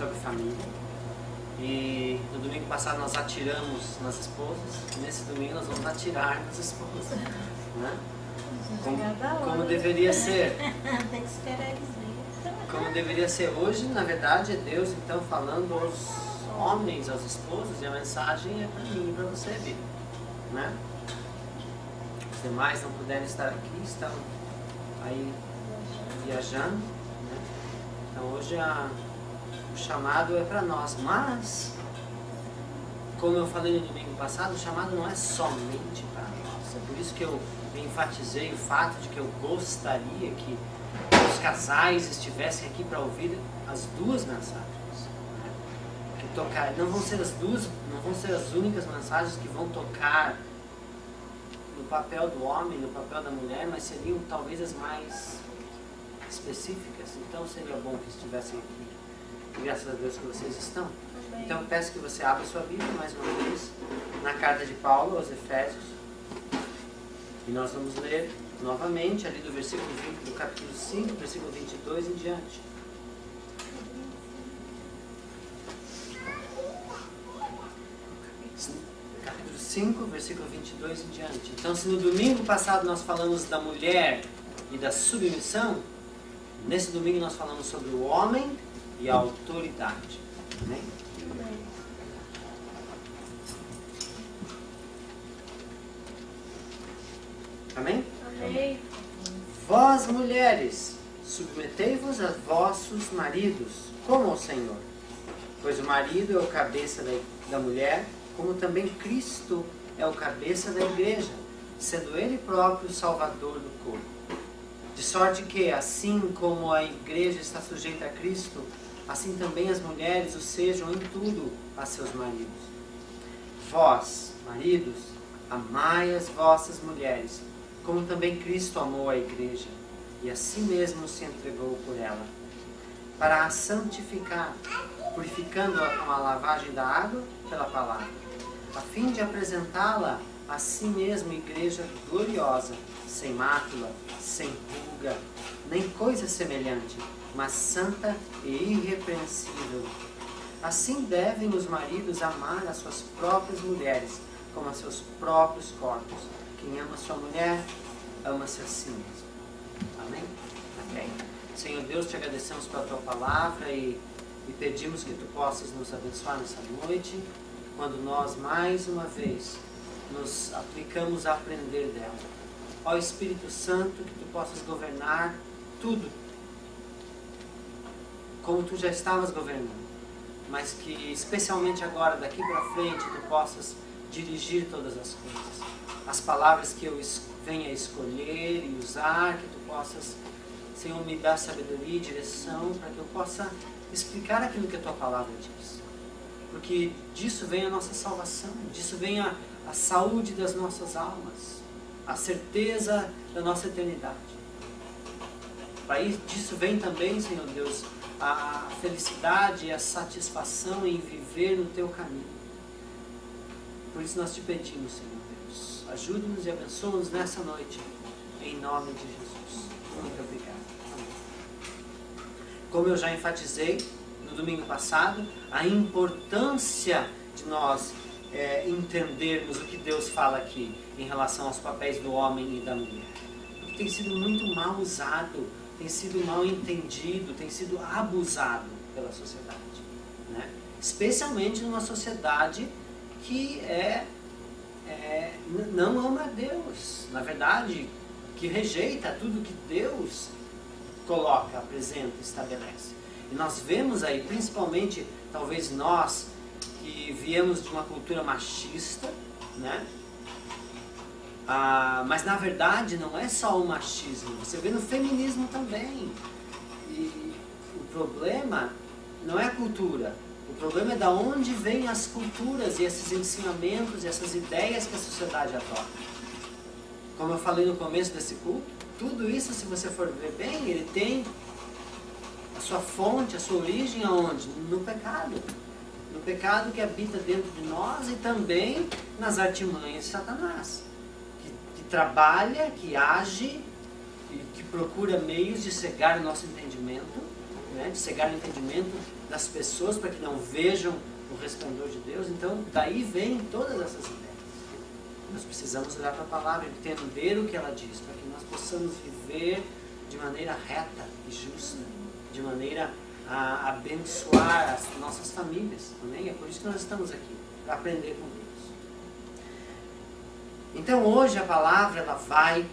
sobre família. E no domingo passado nós atiramos nas esposas. Nesse domingo nós vamos atirar nas esposas, né? Como deveria ser. Tem que esperar eles verem. Como deveria ser. Hoje, na verdade, é Deus então falando aos homens, aos esposos, e a mensagem é para mim e para você, Bíblia, né? Os demais não puderem estar aqui, estão aí viajando, né? Então hoje o chamado é para nós, mas como eu falei no domingo passado, o chamado não é somente para nós. É por isso que eu enfatizei o fato de que eu gostaria que os casais estivessem aqui para ouvir as duas mensagens, né? Que tocar, não vão ser as únicas mensagens que vão tocar no papel do homem, no papel da mulher, mas seriam talvez as mais específicas. Então seria bom que estivessem aqui. Graças a Deus que vocês estão. Então peço que você abra sua Bíblia mais uma vez na carta de Paulo aos Efésios. E nós vamos ler novamente ali do versículo 20 do capítulo 5, versículo 22 em diante. Capítulo 5, versículo 22 em diante. Então, se no domingo passado nós falamos da mulher e da submissão, nesse domingo nós falamos sobre o homem e a autoridade. Amém? Amém? Amém. Vós, mulheres, submetei-vos a vossos maridos, como ao Senhor. Pois o marido é o cabeça da mulher, como também Cristo é o cabeça da igreja, sendo ele próprio o salvador do corpo. De sorte que, assim como a igreja está sujeita a Cristo, assim também as mulheres o sejam em tudo a seus maridos. Vós, maridos, amai as vossas mulheres, como também Cristo amou a igreja, e assim mesmo se entregou por ela, para a santificar, purificando-a com a lavagem da água pela palavra, a fim de apresentá-la a si mesmo igreja gloriosa, sem mácula, sem ruga, nem coisa semelhante, mas santa e irrepreensível. Assim devem os maridos amar as suas próprias mulheres, como a seus próprios corpos. Quem ama sua mulher, ama-se a si mesmo. Amém? Amém. Senhor Deus, te agradecemos pela tua palavra e pedimos que tu possas nos abençoar nessa noite, quando nós mais uma vez nos aplicamos a aprender dela. Ó Espírito Santo, que tu possas governar tudo, como tu já estavas governando, mas que especialmente agora, daqui para frente, tu possas dirigir todas as coisas. As palavras que eu venha a escolher e usar, que tu possas, Senhor, me dar sabedoria e direção para que eu possa explicar aquilo que a tua palavra diz. Porque disso vem a nossa salvação, disso vem a saúde das nossas almas, a certeza da nossa eternidade. Disso vem também, Senhor Deus, a felicidade e a satisfação em viver no teu caminho. Por isso nós te pedimos, Senhor Deus, ajude-nos e abençoa-nos nessa noite, em nome de Jesus. Muito obrigado. Amém. Como eu já enfatizei no domingo passado, a importância de nós entendermos o que Deus fala aqui em relação aos papéis do homem e da mulher. Porque tem sido muito mal usado, tem sido mal entendido, tem sido abusado pela sociedade, né? Especialmente numa sociedade que não ama a Deus, na verdade, que rejeita tudo que Deus coloca, apresenta, estabelece. E nós vemos aí, principalmente, talvez nós, que viemos de uma cultura machista, né? Mas na verdade não é só o machismo, você vê no feminismo também. E o problema não é a cultura, o problema é de onde vêm as culturas e esses ensinamentos e essas ideias que a sociedade adota. Como eu falei no começo desse culto, tudo isso, se você for ver bem, ele tem a sua fonte, a sua origem aonde? No pecado. No pecado que habita dentro de nós e também nas artimanhas de Satanás. Que trabalha, que age e que procura meios de cegar o nosso entendimento né, de cegar o entendimento das pessoas para que não vejam o resplendor de Deus. Então, daí vem todas essas ideias. Nós precisamos olhar para a palavra, entender o que ela diz, para que nós possamos viver de maneira reta e justa, de maneira a abençoar as nossas famílias. Amém? É por isso que nós estamos aqui, para aprender com Deus. Então, hoje a palavra ela vai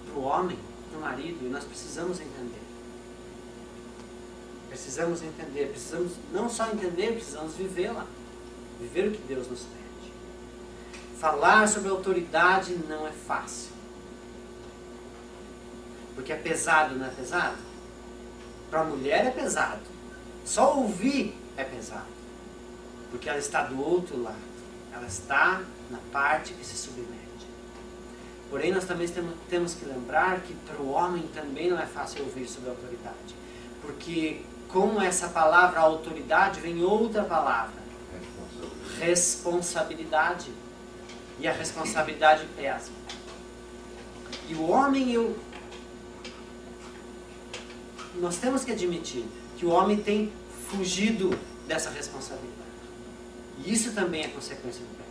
para o homem, para o marido, e nós precisamos entender. Precisamos entender, precisamos não só entender, precisamos vivê-la. Viver o que Deus nos pede. Falar sobre autoridade não é fácil. Porque é pesado, não é pesado? Para a mulher é pesado. Só ouvir é pesado. Porque ela está do outro lado. Ela está na parte que se submete. Porém, nós também temos que lembrar que para o homem também não é fácil ouvir sobre a autoridade. Porque com essa palavra autoridade vem outra palavra. Responsabilidade. E a responsabilidade pesa. E o homem, nós temos que admitir que o homem tem fugido dessa responsabilidade. E isso também é consequência do pecado.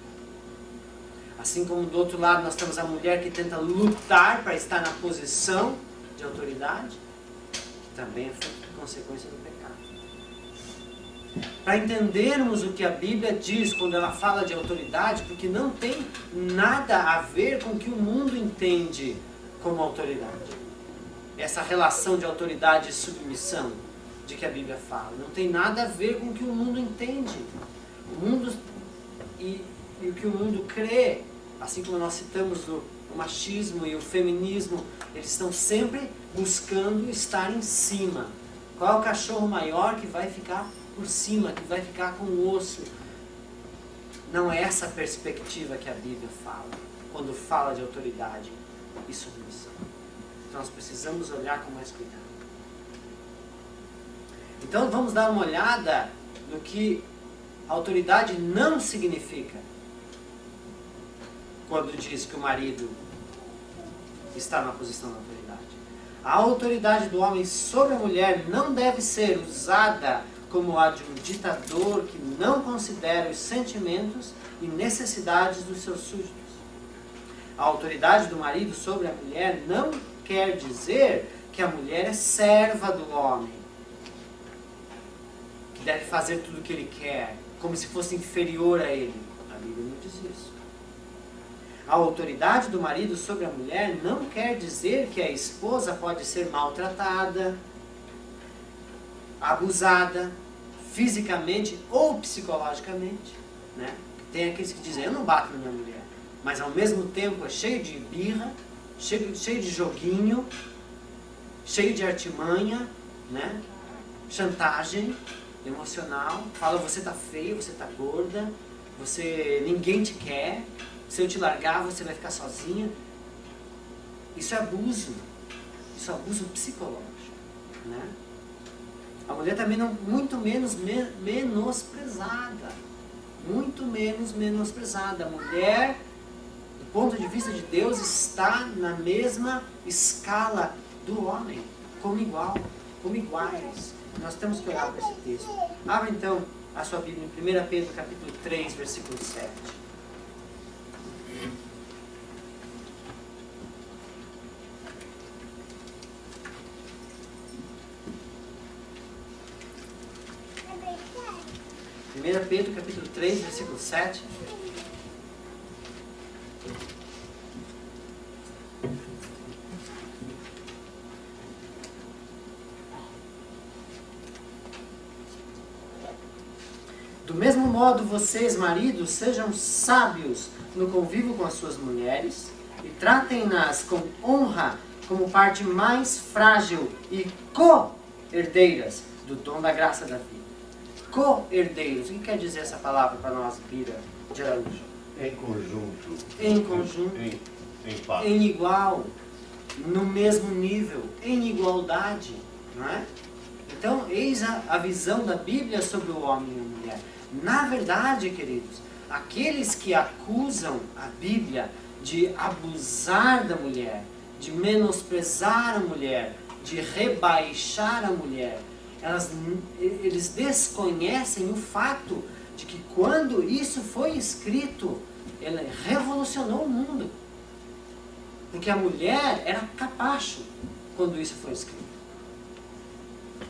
Assim como do outro lado nós temos a mulher que tenta lutar para estar na posição de autoridade, que também é consequência do pecado. Para entendermos o que a Bíblia diz quando ela fala de autoridade, porque não tem nada a ver com o que o mundo entende como autoridade. Essa relação de autoridade e submissão de que a Bíblia fala, não tem nada a ver com o que o mundo entende. O mundo e o que o mundo crê, assim como nós citamos o machismo e o feminismo, eles estão sempre buscando estar em cima. Qual é o cachorro maior que vai ficar por cima, que vai ficar com o osso? Não é essa a perspectiva que a Bíblia fala, quando fala de autoridade e submissão. Então nós precisamos olhar com mais cuidado. Então vamos dar uma olhada no que autoridade não significa quando diz que o marido está na posição da autoridade. A autoridade do homem sobre a mulher não deve ser usada como a de um ditador que não considera os sentimentos e necessidades dos seus súditos. A autoridade do marido sobre a mulher não quer dizer que a mulher é serva do homem, que deve fazer tudo o que ele quer, como se fosse inferior a ele. A Bíblia não diz isso. A autoridade do marido sobre a mulher não quer dizer que a esposa pode ser maltratada, abusada, fisicamente ou psicologicamente, né? Tem aqueles que dizem, eu não bato na minha mulher, mas ao mesmo tempo é cheio de birra, cheio de joguinho, cheio de artimanha, né? Chantagem emocional, fala você tá feia, você tá gorda, ninguém te quer, se eu te largar você vai ficar sozinha. Isso é abuso, isso é abuso psicológico, né? A mulher também muito menos menosprezada. Muito menos menosprezada. A mulher, do ponto de vista de Deus, está na mesma escala do homem, como igual, como iguais. Nós temos que olhar para esse texto. Abra então a sua Bíblia em 1 Pedro capítulo 3, versículo 7. Pedro capítulo 3, versículo 7. Do mesmo modo, vocês, maridos, sejam sábios no convívio com as suas mulheres e tratem-nas com honra como parte mais frágil e co-herdeiras do dom da graça da vida. Co-herdeiros. O que quer dizer essa palavra para nós, Bira de Araújo? Em conjunto. Em conjunto. Em paz. Em igual. No mesmo nível. Em igualdade. Não é? Então, eis a visão da Bíblia sobre o homem e a mulher. Na verdade, queridos, aqueles que acusam a Bíblia de abusar da mulher, de menosprezar a mulher, de rebaixar a mulher, eles desconhecem o fato de que quando isso foi escrito, ele revolucionou o mundo. Porque a mulher era capacho quando isso foi escrito.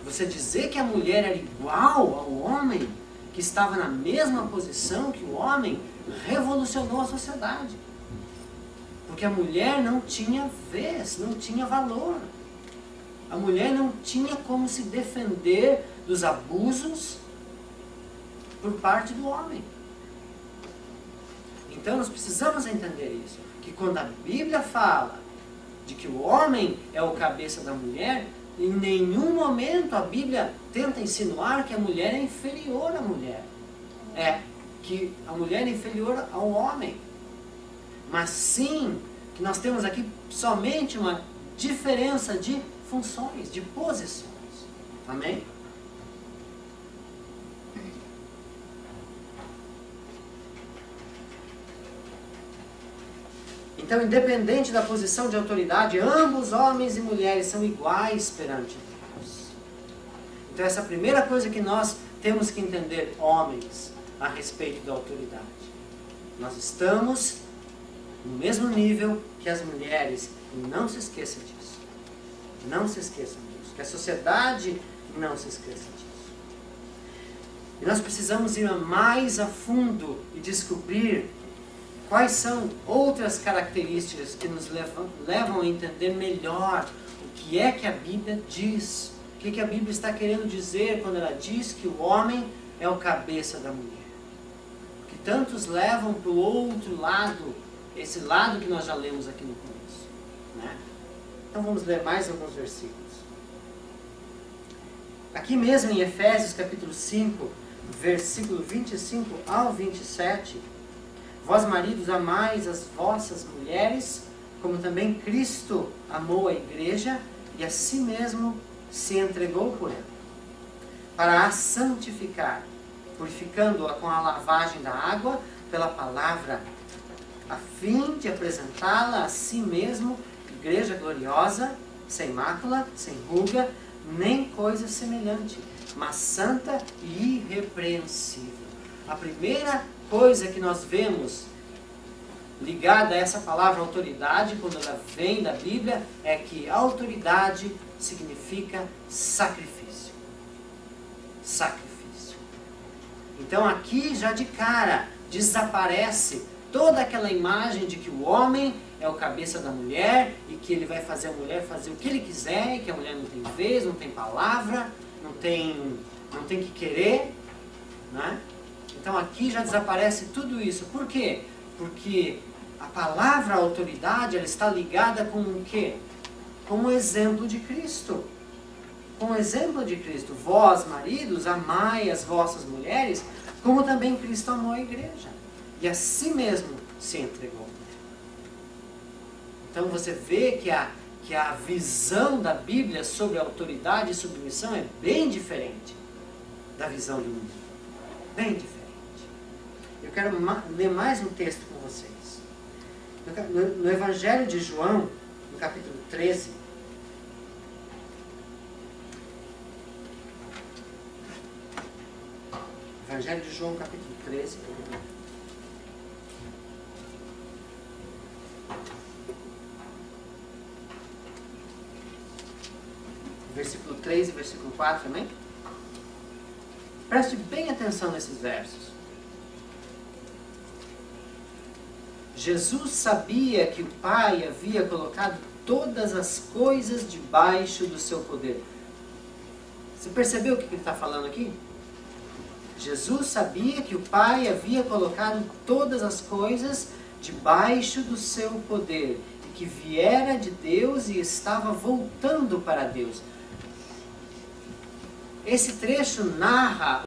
Você dizer que a mulher era igual ao homem, que estava na mesma posição que o homem, revolucionou a sociedade. Porque a mulher não tinha vez, não tinha valor. A mulher não tinha como se defender dos abusos por parte do homem. Então nós precisamos entender isso. Que quando a Bíblia fala de que o homem é o cabeça da mulher, em nenhum momento a Bíblia tenta insinuar que a mulher é inferior à mulher. Que a mulher é inferior ao homem. Mas sim que nós temos aqui somente uma diferença de funções, de posições. Amém? Então, independente da posição de autoridade, ambos, homens e mulheres, são iguais perante Deus. Então, essa é a primeira coisa que nós temos que entender, homens, a respeito da autoridade. Nós estamos no mesmo nível que as mulheres. E não se esqueça disso. Não se esqueçam disso. Que a sociedade não se esqueça disso. E nós precisamos ir mais a fundo e descobrir quais são outras características que nos levam a entender melhor o que é que a Bíblia diz. O que a Bíblia está querendo dizer quando ela diz que o homem é o cabeça da mulher. Que tantos levam para o outro lado, esse lado que nós já lemos aqui no começo. Né? Então vamos ler mais alguns versículos. Aqui mesmo em Efésios capítulo 5, versículo 25 ao 27, vós maridos amais as vossas mulheres, como também Cristo amou a igreja e a si mesmo se entregou por ela, para a santificar, purificando-a com a lavagem da água pela palavra, a fim de apresentá-la a si mesmo, igreja gloriosa, sem mácula, sem ruga, nem coisa semelhante, mas santa e irrepreensível. A primeira coisa que nós vemos ligada a essa palavra autoridade, quando ela vem da Bíblia, é que autoridade significa sacrifício. Sacrifício. Então aqui já de cara desaparece toda aquela imagem de que o homem é o cabeça da mulher e que ele vai fazer a mulher fazer o que ele quiser, e que a mulher não tem vez, não tem palavra, não tem que querer, né? Então aqui já desaparece tudo isso. Por quê? Porque a palavra autoridade, ela está ligada com o quê? Com o exemplo de Cristo. Com o exemplo de Cristo. Vós, maridos, amai as vossas mulheres, como também Cristo amou a igreja. E a si mesmo se entregou. Então você vê que a visão da Bíblia sobre autoridade e submissão é bem diferente da visão do mundo. Bem diferente. Eu quero ler mais um texto com vocês. No Evangelho de João, no capítulo 13, Evangelho de João, capítulo 13, versículo 3 e versículo 4 também. Preste bem atenção nesses versos. Jesus sabia que o Pai havia colocado todas as coisas debaixo do seu poder. Você percebeu o que ele está falando aqui? Jesus sabia que o Pai havia colocado todas as coisas debaixo do seu poder, e que viera de Deus e estava voltando para Deus. Esse trecho narra